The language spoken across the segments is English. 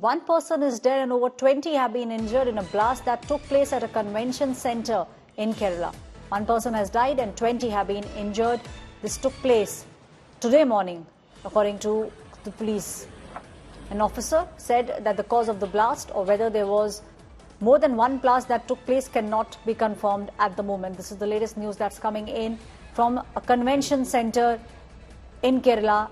one person is dead and over 20 have been injured in a blast that took place at a convention center in Kerala. One person has died and 20 have been injured. This took place today morning, according to the police. An officer said that the cause of the blast or whether there was more than one blast that took place cannot be confirmed at the moment. This is the latest news that's coming in from a convention center in Kerala,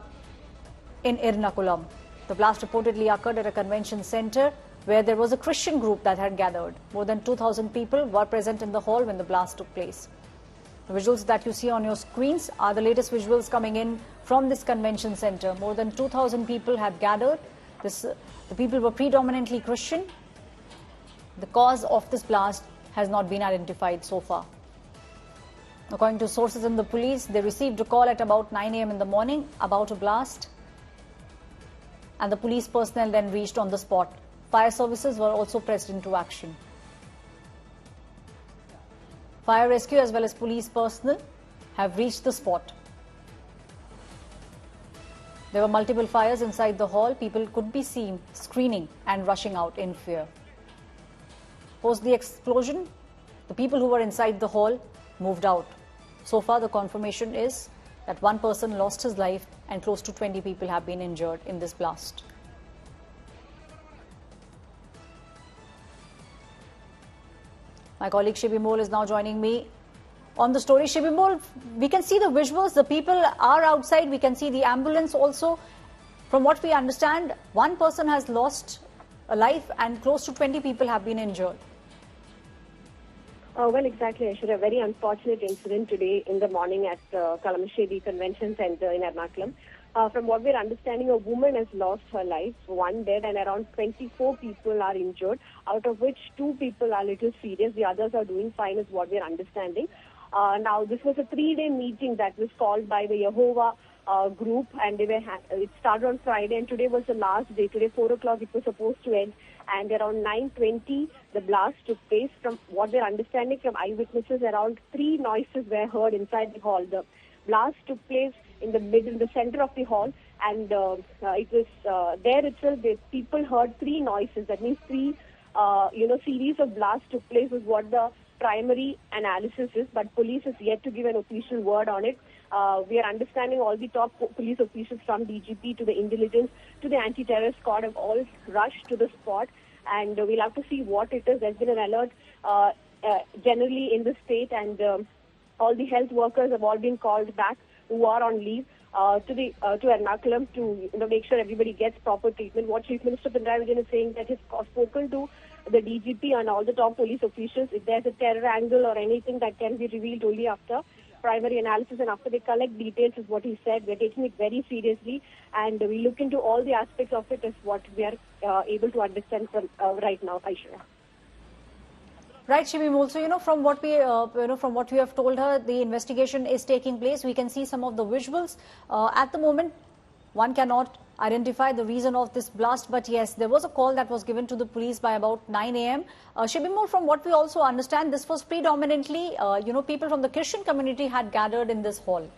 in Ernakulam. The blast reportedly occurred at a convention center where there was a Christian group that had gathered. More than 2,000 people were present in the hall when the blast took place. The visuals that you see on your screens are the latest visuals coming in from this convention center. More than 2,000 people had gathered. The people were predominantly Christian. The cause of this blast has not been identified so far. According to sources in the police, they received a call at about 9 a.m. in the morning about a blast, and the police personnel then reached on the spot. Fire services were also pressed into action. Fire rescue as well as police personnel have reached the spot. There were multiple fires inside the hall. People could be seen screaming and rushing out in fear. Post the explosion, the people who were inside the hall moved out. So far, the confirmation is that one person lost his life and close to 20 people have been injured in this blast. My colleague Shibi Mole is now joining me on the story. Shibi Mole, we can see the visuals. The people are outside. We can see the ambulance also. From what we understand, one person has lost a life and close to 20 people have been injured. Well, exactly, Aishwarya. A very unfortunate incident today in the morning at Kalamassery Convention Center in Ernakulam. From what we're understanding, a woman has lost her life, one dead, and around 24 people are injured, out of which 2 people are a little serious. The others are doing fine, is what we're understanding. Now, this was a 3-day meeting that was called by the Yehovah group, and it started on Friday, and today was the last day. Today, 4 o'clock, it was supposed to end, and around 9:20, the blast took place. From what we're understanding from eyewitnesses, around 3 noises were heard inside the hall. The blast took place in the middle, in the center of the hall, and it was there itself. The people heard 3 noises. That means 3, series of blasts took place, is what the primary analysis is. But police is yet to give an official word on it. We are understanding all the top police officials from DGP to the intelligence to the anti-terror squad have all rushed to the spot, and we'll have to see what it is. There's been an alert generally in the state, and all the health workers have all been called back who are on leave to Ernakulam to make sure everybody gets proper treatment. What Chief Minister Pinarayi Vijayan is saying that he's spoken to the DGP and all the top police officials. If there's a terror angle or anything, that can be revealed only after primary analysis and after they collect details, is what he said. We're taking it very seriously, and we look into all the aspects of it, is what we are able to understand from right now, Aishwarya. Right, Shibi Mole. So, from what we, from what you have told her, the investigation is taking place. We can see some of the visuals. At the moment, one cannot identify the reason of this blast, but yes, there was a call that was given to the police by about 9 a.m. Shibi Mole, from what we also understand, this was predominantly, people from the Christian community had gathered in this hall.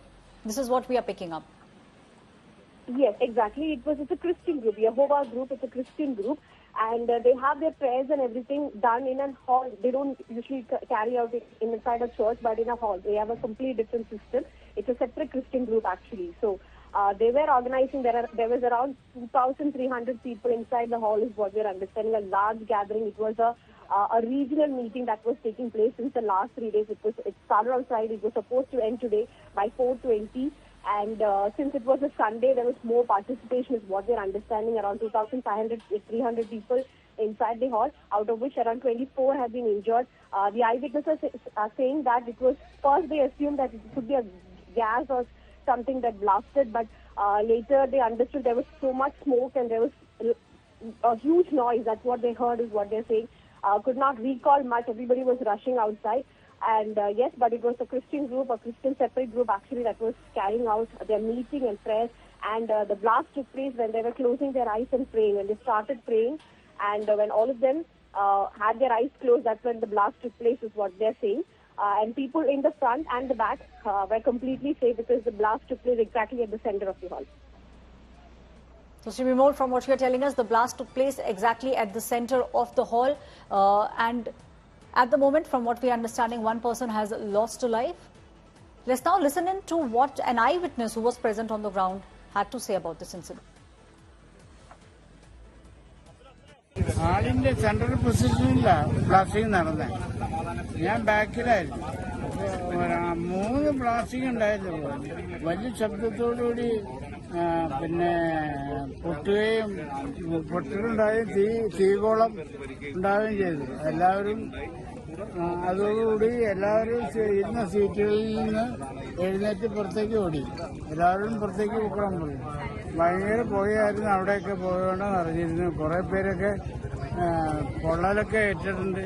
This is what we are picking up. Yes, exactly. It's a Christian group, Yehovah group. It's a Christian group. And they have their prayers and everything done in a hall. They don't usually carry out it inside a church, but in a hall. They have a completely different system. It's a separate Christian group, actually. So they were organizing. There was around 2,300 people inside the hall, is what we're understanding. A large gathering. It was a regional meeting that was taking place since the last 3 days. It started on Friday. It was supposed to end today by 4:20. And since it was a Sunday, there was more participation, is what we're understanding. Around 2,500, 300 people inside the hall, out of which around 24 have been injured. The eyewitnesses are saying that it was, first they assumed that it could be a gas or something that blasted, but later they understood there was so much smoke and there was a huge noise. That's what they heard, is what they're saying. Could not recall much. Everybody was rushing outside. And yes, but it was a Christian group, a Christian separate group actually, that was carrying out their meeting and prayers. And the blast took place when they were closing their eyes and praying. When they started praying, and when all of them had their eyes closed, that's when the blast took place, is what they're saying. And people in the front and the back were completely safe, because the blast took place exactly at the center of the hall. So, Shimimol, from what you are telling us, the blast took place exactly at the center of the hall. And at the moment, from what we are understanding, one person has lost a life. Let's now listen in to what an eyewitness who was present on the ground had to say about this incident. ആളിന്റെ central പൊസിഷനില്ല blasting നടന്നത്. ഞാൻ ബാക്കിലായിരുന്നു. മൂന്ന് blasting ഉണ്ടായിരുന്നു. വലിയ ശബ്ദത്തോടുകൂടി പിന്നെ പൊട്ടലുണ്ടായും തീകോളം ഉണ്ടാവുകയും ചെയ്തു. എല്ലാവരും അതോടുകൂടി എല്ലാവരും ഇരുന്ന സീറ്റുകളിൽ നിന്ന് എഴുന്നേറ്റ് പുറത്തേക്ക് ഓടി. എല്ലാവരും പുറത്തേക്ക് പോക്കണം പോയി. ഭയങ്കര പുകയായിരുന്നു. അവിടെയൊക്കെ പോയോണ്ടെന്ന് അറിഞ്ഞിരുന്നു. കുറെ പേരൊക്കെ പൊള്ളലൊക്കെ ഏറ്റിട്ടുണ്ട്.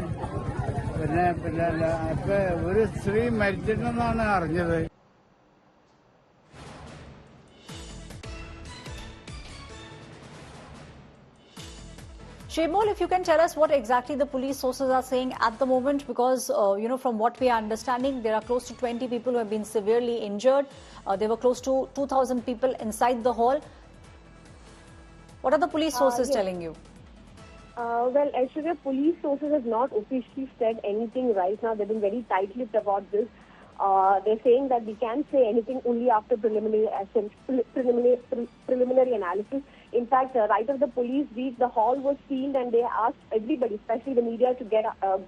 പിന്നെ ഇപ്പൊ ഒരു സ്ത്രീ മരിച്ചിട്ടുണ്ടെന്നാണ് അറിഞ്ഞത്. Shimol, if you can tell us what exactly the police sources are saying at the moment, because, from what we are understanding, there are close to 20 people who have been severely injured. There were close to 2,000 people inside the hall. What are the police sources telling you? Well, actually, police sources have not officially said anything right now. They've been very tight-lipped about this. They're saying that we can't say anything only after preliminary analysis. In fact, right after the police reached, the hall was sealed and they asked everybody, especially the media, to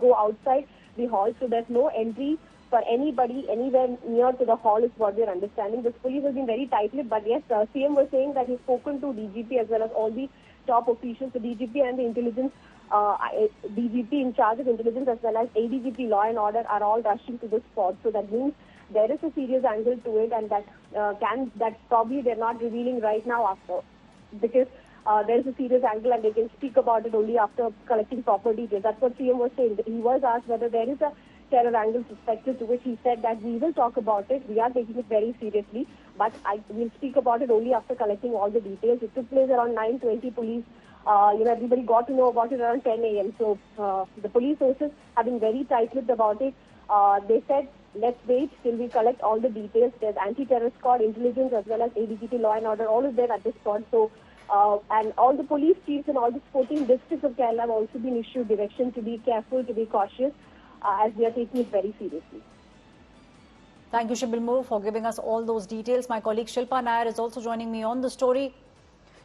go outside the hall. So there's no entry for anybody anywhere near to the hall is what we're understanding. This police has been very tight-lipped, but yes, CM was saying that he's spoken to DGP as well as all the top officials, the DGP and the intelligence, DGP in charge of intelligence as well as ADGP law and order are all rushing to the spot. So that means there is a serious angle to it, and that probably they're not revealing right now after, because there is a serious angle and they can speak about it only after collecting proper details. That's what CM was saying. He was asked whether there is a terror angle suspected, to which he said that we will talk about it. We are taking it very seriously, but will speak about it only after collecting all the details. It took place around 9:20. Police, everybody got to know about it around 10 a.m. So the police sources have been very tight-lipped about it. They said, let's wait till we collect all the details. There's anti-terror squad, intelligence as well as ADGP law and order, all is there at this spot. So, and all the police chiefs in all the 14 districts of Kerala have also been issued direction to be careful, to be cautious, as we are taking it very seriously. Thank you, Shibilmur, for giving us all those details. My colleague Shilpa Nair is also joining me on the story.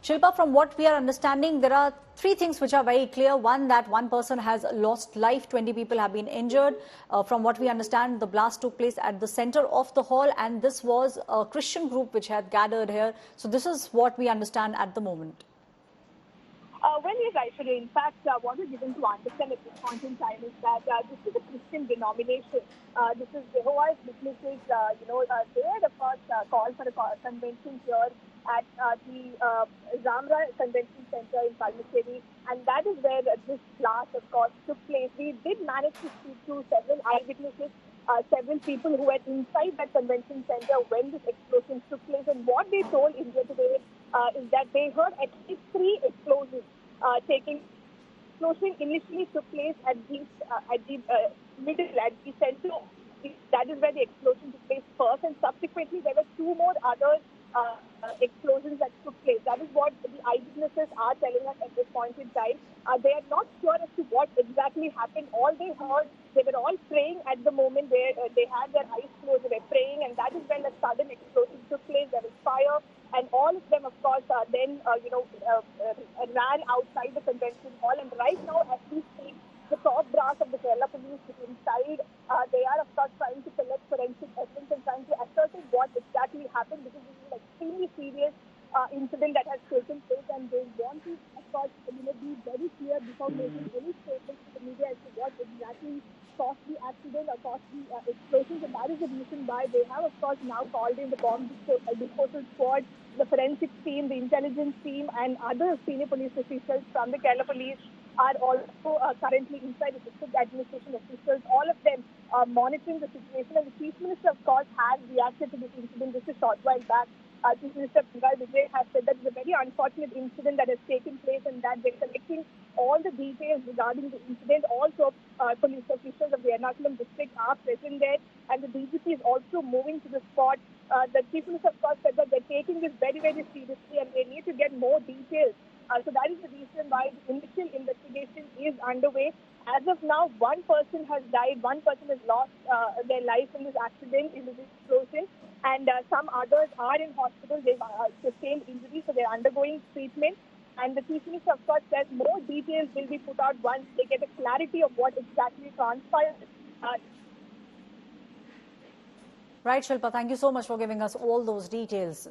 Shilpa, from what we are understanding, there are three things which are very clear. One, that one person has lost life, 20 people have been injured. From what we understand, the blast took place at the center of the hall, and this was a Christian group which had gathered here. So this is what we understand at the moment. Well, yes, Aishwarya. In fact, what we're given to understand at this point in time is that this is a Christian denomination. This is Jehovah's Witnesses. They had a first call for a convention here at the Zamra Convention Center in Palmacheri, and that is where this blast, of course, took place. We did manage to speak to several eyewitnesses, several people who were inside that convention center when this explosion took place, and what they told India Today is that they heard at least 3 explosions taking. Explosion initially took place at the middle, at the center. That is where the explosion took place first, and subsequently there were 2 more other explosions that took place. That is what the eyewitnesses are telling us at this point in time. They are not sure as to what exactly happened. All they heard, they were all praying at the moment. They had their eyes closed, they were praying, and that is when a sudden explosion took place. There was fire, and all of them, of course, then ran outside the convention hall. And right now, as we speak, the top brass of the Kerala police is inside. They are, of course, trying to collect forensic evidence and trying to ascertain what exactly happened, because this is an extremely serious incident that has taken place, and they want to, of course, be very clear before making any statements to the media as to what exactly caused the accident or caused the explosions. And that is the reason why they have, of course, now called in the bomb disposal squad, the forensic team, the intelligence team, and other senior police officials from the Kerala police are also currently inside. The district administration officials, all of them monitoring the situation. And the Chief Minister, of course, has reacted to this incident just a short while back. Chief Minister Pinarayi Vijay has said that it's a very unfortunate incident that has taken place and that they're collecting all the details regarding the incident. Also, police officials of the Ernakulam district are present there, and the DGP is also moving to the spot. The Chief Minister, of course, said that they're taking this very, very seriously and they need to get more details. So that is the reason why the initial investigation is underway. As of now, one person has died, one person has lost their life in this accident, in this explosion, and some others are in hospital. They've sustained injuries, so they're undergoing treatment. And the Chief Minister, of course, says more details will be put out once they get a clarity of what exactly transpired. Right, Shilpa, thank you so much for giving us all those details.